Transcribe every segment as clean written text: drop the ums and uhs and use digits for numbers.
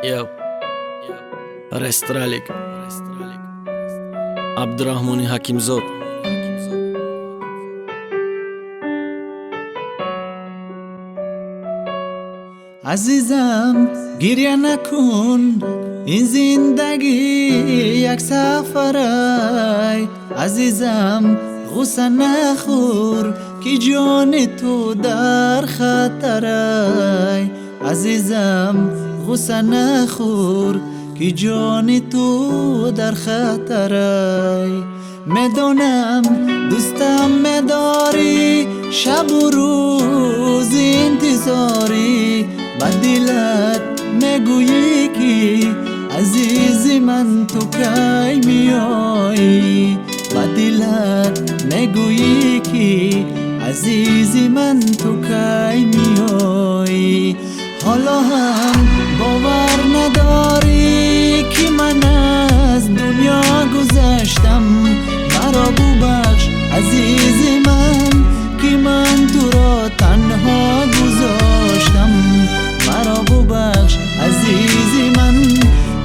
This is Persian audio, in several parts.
Eu Restralik Abdurrahmoni Hakimzod. عزیزم گریه نکن، این زندگی یک سفره. عزیزم غصه نخور که جان تو در خطره. عزیزم غصه نخور که جان تو در خطره. میدونم دوستم میداری، شب و روز انتظاری. با دلت میگویی که عزیزی من تو کی میایی. با دلت میگویی که عزیزی من تو کی میایی. حالا هم باور نداری که من از دنیا گذشتم. مرا ببخش عزیزی من که من تو را تنها گذاشتم. مرا ببخش عزیزی من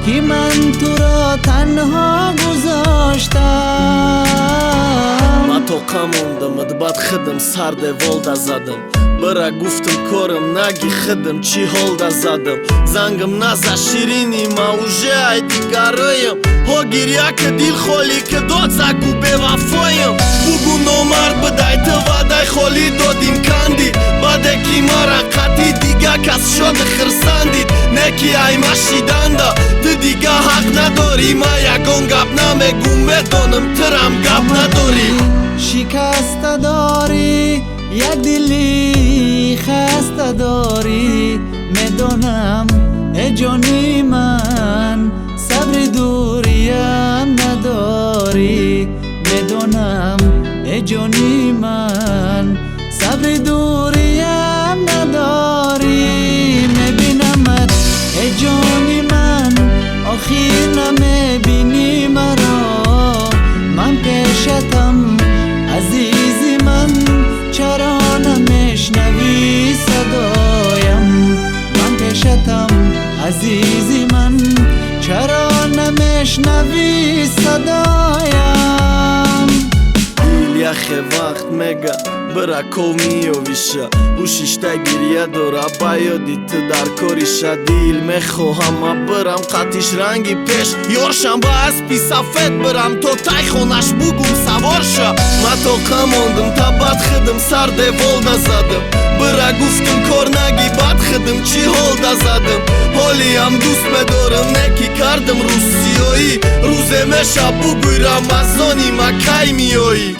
که من تو را تنها گذاشتم. ما توقع موندم بد خدم سرده ولده زدم. برا گفتم کارم نگی خدم چی هولده زدم. زنگم نزا شیرینی ما اوژه ای دیگرایم. ها گریه که دیل خالی که داد زگو به وفایم. بگو نامرد بدای تو ودای خالی دادیم کندید. بده کی مرا قطی دیگه کس شد خرسندید. نکی ای مشیدنده تو دیگه حق نداری. ما یکون گپ نمیگم بدانم ترم گپ نداری. شکست داری یک دلی خسته داری. میدونم ای جانی من صبر دوریم نداری. میدونم ای جانی من صبر دوریم نداری. میبینمت ای جانی من آخیر نمیبینی مرا. من پیشتم عزیزی من چرا نمیشنوی صدایم. من پیشتم عزیزی من چرا نمیشنوی صدایم. دیل یخ وقت میگه برا کومیو ویشه. او شیشته گریه داره بایدی تو در کاریشه. دیل میخواهم برم قطیش رنگی پیش یارشم. با اسبی سفید برم تو تای خونش بگم سوارشه. ما تو کماندم تا بد خدم سرده ولده زدم. برا گفتم کار نگی بد خدم چی هولده زدم. حالی هم دوست بدارم نکی کردم روسیایی. روزه میشه بگوی رمضانی ما کی میایی.